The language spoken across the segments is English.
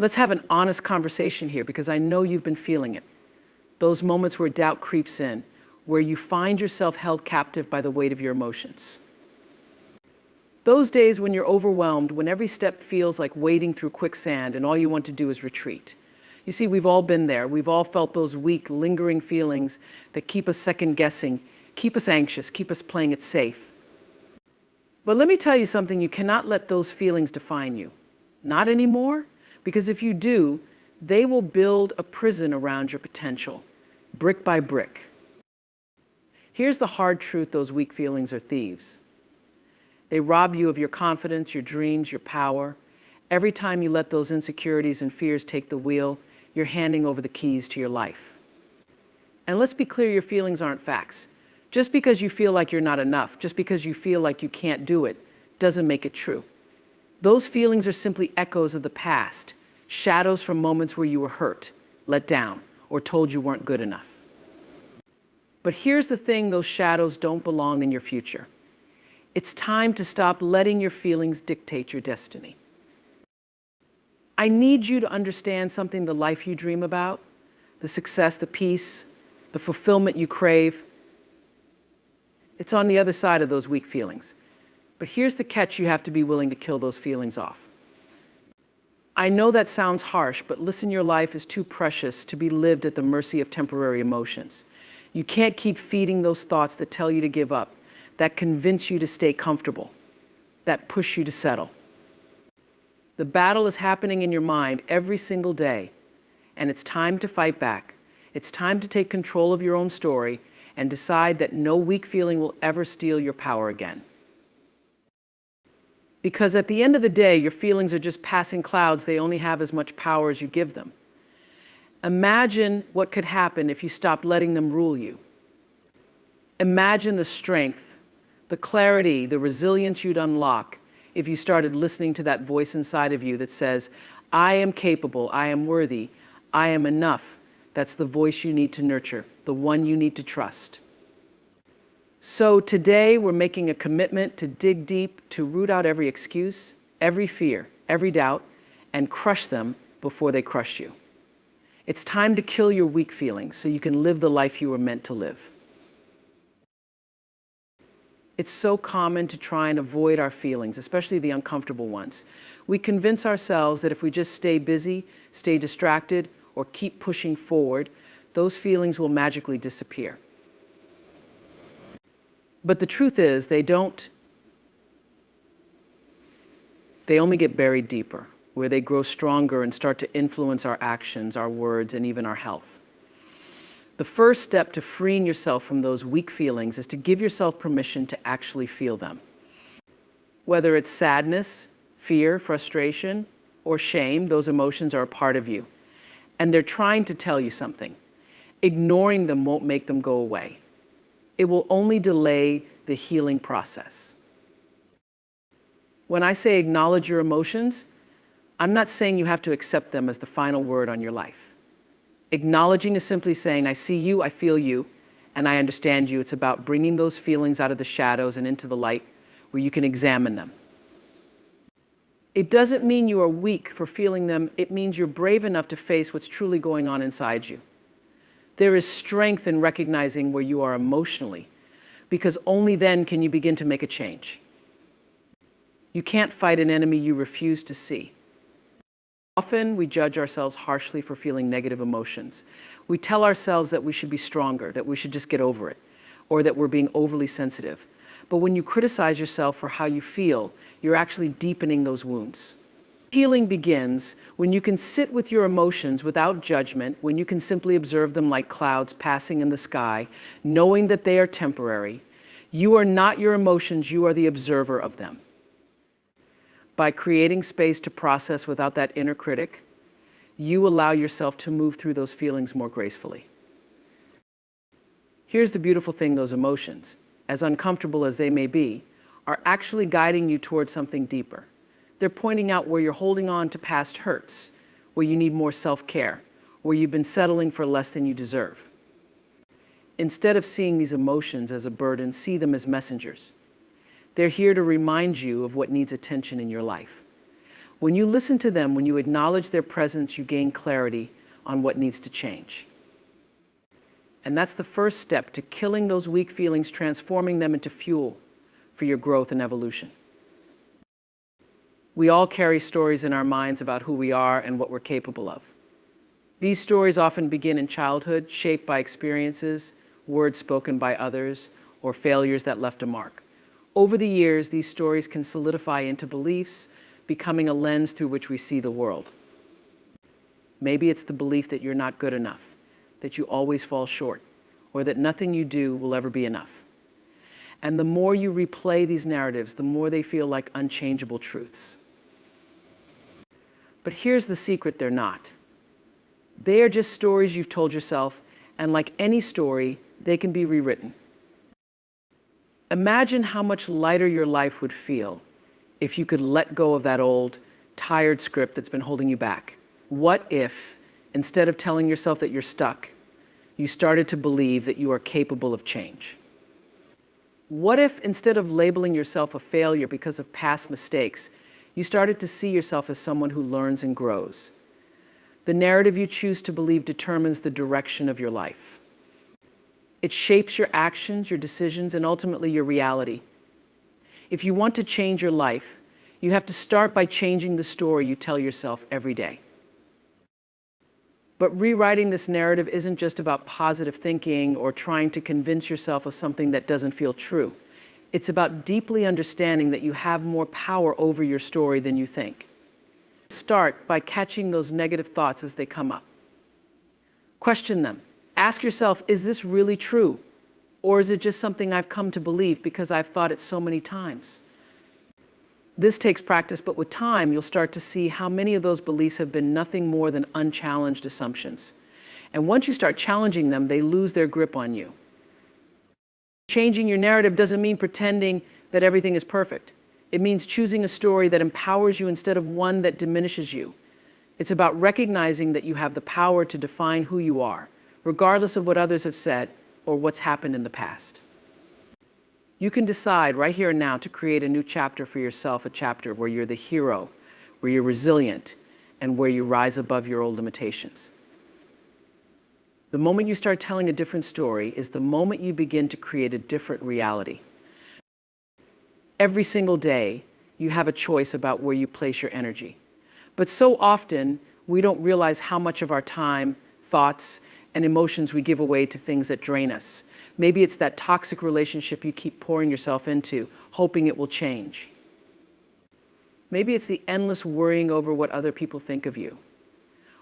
Let's have an honest conversation here because I know you've been feeling it. Those moments where doubt creeps in, where you find yourself held captive by the weight of your emotions. Those days when you're overwhelmed, when every step feels like wading through quicksand and all you want to do is retreat. You see, we've all been there. We've all felt those weak, lingering feelings that keep us second-guessing, keep us anxious, keep us playing it safe. But let me tell you something, you cannot let those feelings define you. Not anymore, because if you do, they will build a prison around your potential, brick by brick. Here's the hard truth, those weak feelings are thieves. They rob you of your confidence, your dreams, your power. Every time you let those insecurities and fears take the wheel, you're handing over the keys to your life. And let's be clear, your feelings aren't facts. Just because you feel like you're not enough, just because you feel like you can't do it, doesn't make it true. Those feelings are simply echoes of the past, shadows from moments where you were hurt, let down, or told you weren't good enough. But here's the thing, those shadows don't belong in your future. It's time to stop letting your feelings dictate your destiny. I need you to understand something, the life you dream about, the success, the peace, the fulfillment you crave. It's on the other side of those weak feelings. But here's the catch, you have to be willing to kill those feelings off. I know that sounds harsh, but listen, your life is too precious to be lived at the mercy of temporary emotions. You can't keep feeding those thoughts that tell you to give up, that convince you to stay comfortable, that push you to settle. The battle is happening in your mind every single day, and it's time to fight back. It's time to take control of your own story and decide that no weak feeling will ever steal your power again. Because at the end of the day, your feelings are just passing clouds. They only have as much power as you give them. Imagine what could happen if you stopped letting them rule you. Imagine the strength, the clarity, the resilience you'd unlock if you started listening to that voice inside of you that says, I am capable, I am worthy, I am enough. That's the voice you need to nurture, the one you need to trust. So today we're making a commitment to dig deep, to root out every excuse, every fear, every doubt, and crush them before they crush you. It's time to kill your weak feelings so you can live the life you were meant to live. It's so common to try and avoid our feelings, especially the uncomfortable ones. We convince ourselves that if we just stay busy, stay distracted, or keep pushing forward, those feelings will magically disappear. But the truth is, they don't. They only get buried deeper, where they grow stronger and start to influence our actions, our words, and even our health. The first step to freeing yourself from those weak feelings is to give yourself permission to actually feel them. Whether it's sadness, fear, frustration, or shame, those emotions are a part of you. And they're trying to tell you something. Ignoring them won't make them go away. It will only delay the healing process. When I say acknowledge your emotions, I'm not saying you have to accept them as the final word on your life. Acknowledging is simply saying, I see you, I feel you, and I understand you. It's about bringing those feelings out of the shadows and into the light where you can examine them. It doesn't mean you are weak for feeling them. It means you're brave enough to face what's truly going on inside you. There is strength in recognizing where you are emotionally, because only then can you begin to make a change. You can't fight an enemy you refuse to see. Often we judge ourselves harshly for feeling negative emotions. We tell ourselves that we should be stronger, that we should just get over it, or that we're being overly sensitive. But when you criticize yourself for how you feel, you're actually deepening those wounds. Healing begins when you can sit with your emotions without judgment, when you can simply observe them like clouds passing in the sky, knowing that they are temporary. You are not your emotions, you are the observer of them. By creating space to process without that inner critic, you allow yourself to move through those feelings more gracefully. Here's the beautiful thing, those emotions, as uncomfortable as they may be, are actually guiding you towards something deeper. They're pointing out where you're holding on to past hurts, where you need more self-care, where you've been settling for less than you deserve. Instead of seeing these emotions as a burden, see them as messengers. They're here to remind you of what needs attention in your life. When you listen to them, when you acknowledge their presence, you gain clarity on what needs to change. And that's the first step to killing those weak feelings, transforming them into fuel for your growth and evolution. We all carry stories in our minds about who we are and what we're capable of. These stories often begin in childhood, shaped by experiences, words spoken by others, or failures that left a mark. Over the years, these stories can solidify into beliefs, becoming a lens through which we see the world. Maybe it's the belief that you're not good enough, that you always fall short, or that nothing you do will ever be enough. And the more you replay these narratives, the more they feel like unchangeable truths. But here's the secret: they're not. They are just stories you've told yourself, and like any story, they can be rewritten. Imagine how much lighter your life would feel if you could let go of that old, tired script that's been holding you back. What if, instead of telling yourself that you're stuck, you started to believe that you are capable of change? What if, instead of labeling yourself a failure because of past mistakes, you started to see yourself as someone who learns and grows? The narrative you choose to believe determines the direction of your life. It shapes your actions, your decisions, and ultimately your reality. If you want to change your life, you have to start by changing the story you tell yourself every day. But rewriting this narrative isn't just about positive thinking or trying to convince yourself of something that doesn't feel true. It's about deeply understanding that you have more power over your story than you think. Start by catching those negative thoughts as they come up. Question them. Ask yourself, is this really true? Or is it just something I've come to believe because I've thought it so many times? This takes practice, but with time, you'll start to see how many of those beliefs have been nothing more than unchallenged assumptions. And once you start challenging them, they lose their grip on you. Changing your narrative doesn't mean pretending that everything is perfect. It means choosing a story that empowers you instead of one that diminishes you. It's about recognizing that you have the power to define who you are, regardless of what others have said or what's happened in the past. You can decide right here and now to create a new chapter for yourself, a chapter where you're the hero, where you're resilient, and where you rise above your old limitations. The moment you start telling a different story is the moment you begin to create a different reality. Every single day, you have a choice about where you place your energy. But so often, we don't realize how much of our time, thoughts, and emotions we give away to things that drain us. Maybe it's that toxic relationship you keep pouring yourself into, hoping it will change. Maybe it's the endless worrying over what other people think of you.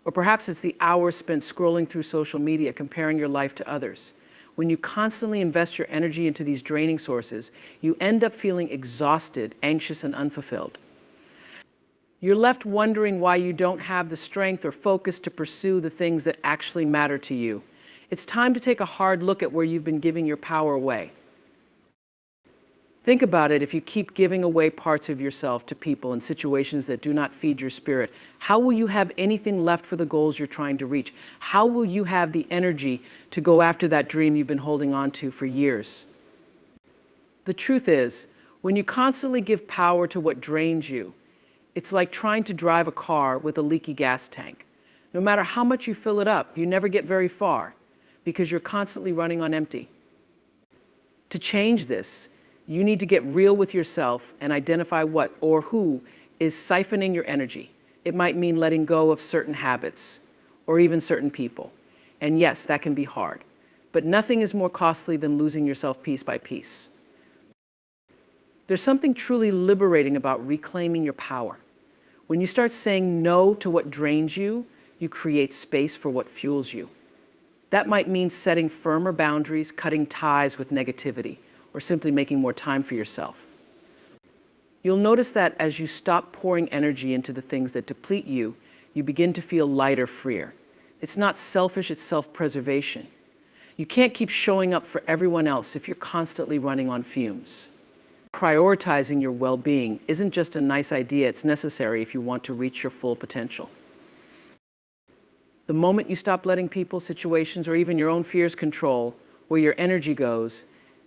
Or perhaps it's the hours spent scrolling through social media, comparing your life to others. When you constantly invest your energy into these draining sources, you end up feeling exhausted, anxious, and unfulfilled. You're left wondering why you don't have the strength or focus to pursue the things that actually matter to you. It's time to take a hard look at where you've been giving your power away. Think about it. If you keep giving away parts of yourself to people in situations that do not feed your spirit, how will you have anything left for the goals you're trying to reach? How will you have the energy to go after that dream you've been holding on to for years? The truth is, when you constantly give power to what drains you, it's like trying to drive a car with a leaky gas tank. No matter how much you fill it up, you never get very far because you're constantly running on empty. To change this, you need to get real with yourself and identify what or who is siphoning your energy. It might mean letting go of certain habits or even certain people. And yes, that can be hard. But nothing is more costly than losing yourself piece by piece. There's something truly liberating about reclaiming your power. When you start saying no to what drains you, you create space for what fuels you. That might mean setting firmer boundaries, cutting ties with negativity, or simply making more time for yourself. You'll notice that as you stop pouring energy into the things that deplete you, you begin to feel lighter, freer. It's not selfish, it's self-preservation. You can't keep showing up for everyone else if you're constantly running on fumes. Prioritizing your well-being isn't just a nice idea, it's necessary if you want to reach your full potential. The moment you stop letting people, situations, or even your own fears control where your energy goes,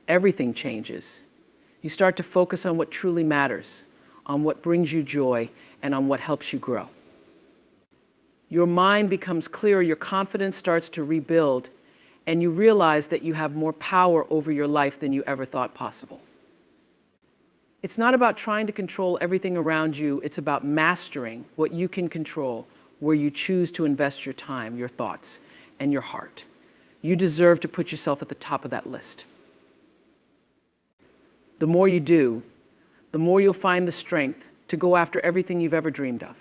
everything changes. You start to focus on what truly matters, on what brings you joy, and on what helps you grow. Your mind becomes clearer, your confidence starts to rebuild, and you realize that you have more power over your life than you ever thought possible. It's not about trying to control everything around you, it's about mastering what you can control, where you choose to invest your time, your thoughts, and your heart. You deserve to put yourself at the top of that list. The more you do, the more you'll find the strength to go after everything you've ever dreamed of.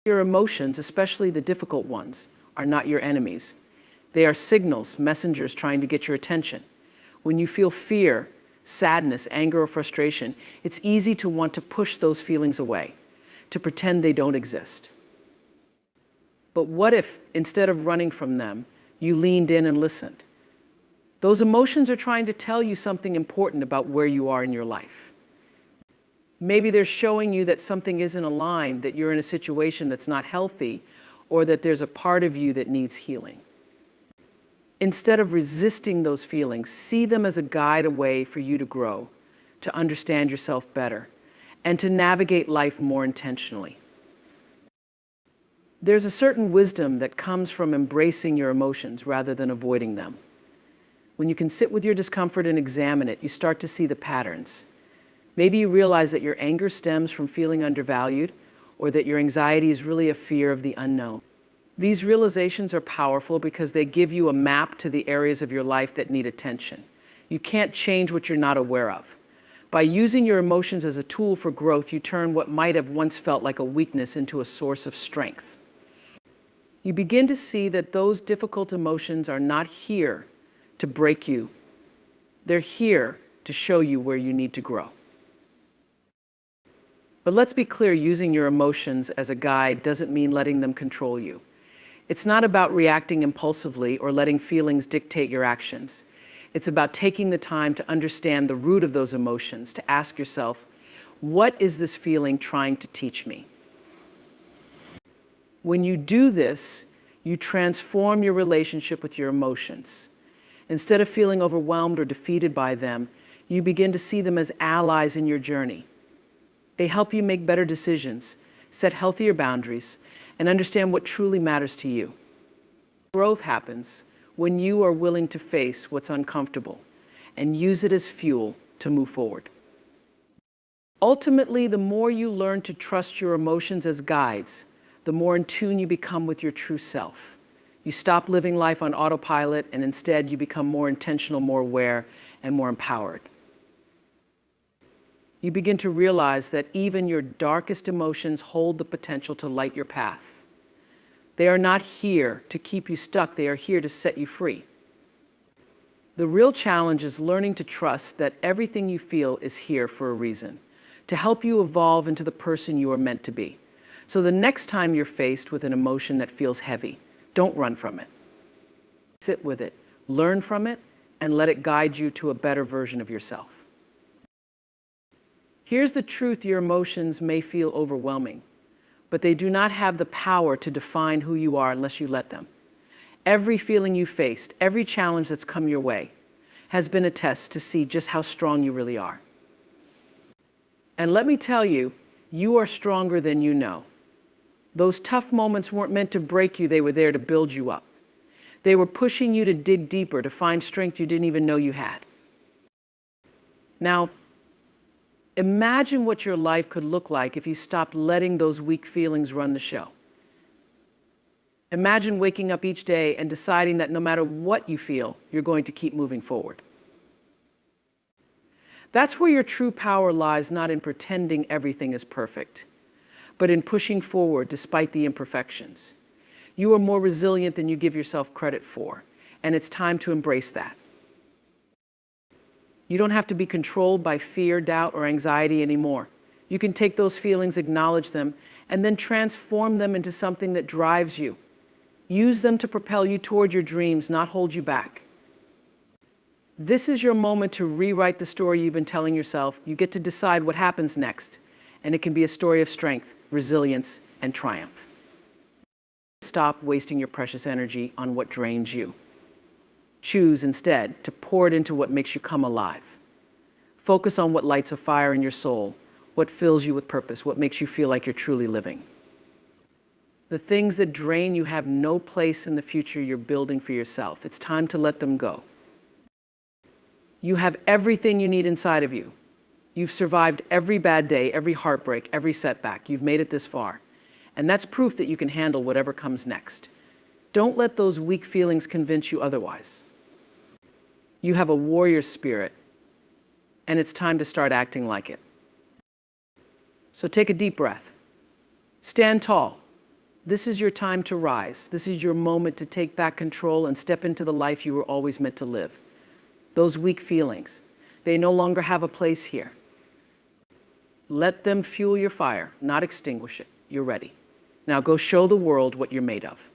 Your emotions, especially the difficult ones, are not your enemies. They are signals, messengers trying to get your attention. When you feel fear, sadness, anger, or frustration, it's easy to want to push those feelings away, to pretend they don't exist. But what if, instead of running from them, you leaned in and listened? Those emotions are trying to tell you something important about where you are in your life. Maybe they're showing you that something isn't aligned, that you're in a situation that's not healthy, or that there's a part of you that needs healing. Instead of resisting those feelings, see them as a guide away for you to grow, to understand yourself better, and to navigate life more intentionally. There's a certain wisdom that comes from embracing your emotions rather than avoiding them. When you can sit with your discomfort and examine it, you start to see the patterns. Maybe you realize that your anger stems from feeling undervalued, or that your anxiety is really a fear of the unknown. These realizations are powerful because they give you a map to the areas of your life that need attention. You can't change what you're not aware of. By using your emotions as a tool for growth, you turn what might have once felt like a weakness into a source of strength. You begin to see that those difficult emotions are not here to break you. They're here to show you where you need to grow. But let's be clear, using your emotions as a guide doesn't mean letting them control you. It's not about reacting impulsively or letting feelings dictate your actions. It's about taking the time to understand the root of those emotions, to ask yourself, what is this feeling trying to teach me? When you do this, you transform your relationship with your emotions. Instead of feeling overwhelmed or defeated by them, you begin to see them as allies in your journey. They help you make better decisions, set healthier boundaries, and understand what truly matters to you. Growth happens when you are willing to face what's uncomfortable and use it as fuel to move forward. Ultimately, the more you learn to trust your emotions as guides, the more in tune you become with your true self. You stop living life on autopilot, and instead you become more intentional, more aware, and more empowered. You begin to realize that even your darkest emotions hold the potential to light your path. They are not here to keep you stuck, they are here to set you free. The real challenge is learning to trust that everything you feel is here for a reason, to help you evolve into the person you are meant to be. So the next time you're faced with an emotion that feels heavy, don't run from it. Sit with it, learn from it, and let it guide you to a better version of yourself. Here's the truth: your emotions may feel overwhelming, but they do not have the power to define who you are unless you let them. Every feeling you faced, every challenge that's come your way, has been a test to see just how strong you really are. And let me tell you, you are stronger than you know. Those tough moments weren't meant to break you, they were there to build you up. They were pushing you to dig deeper, to find strength you didn't even know you had. Now, imagine what your life could look like if you stopped letting those weak feelings run the show. Imagine waking up each day and deciding that no matter what you feel, you're going to keep moving forward. That's where your true power lies, not in pretending everything is perfect, but in pushing forward despite the imperfections. You are more resilient than you give yourself credit for, and it's time to embrace that. You don't have to be controlled by fear, doubt, or anxiety anymore. You can take those feelings, acknowledge them, and then transform them into something that drives you. Use them to propel you toward your dreams, not hold you back. This is your moment to rewrite the story you've been telling yourself. You get to decide what happens next, and it can be a story of strength, resilience, and triumph. Stop wasting your precious energy on what drains you. Choose instead to pour it into what makes you come alive. Focus on what lights a fire in your soul, what fills you with purpose, what makes you feel like you're truly living. The things that drain you have no place in the future you're building for yourself. It's time to let them go. You have everything you need inside of you. You've survived every bad day, every heartbreak, every setback. You've made it this far. And that's proof that you can handle whatever comes next. Don't let those weak feelings convince you otherwise. You have a warrior spirit, and it's time to start acting like it. So take a deep breath. Stand tall. This is your time to rise. This is your moment to take back control and step into the life you were always meant to live. Those weak feelings, they no longer have a place here. Let them fuel your fire, not extinguish it. You're ready. Now go show the world what you're made of.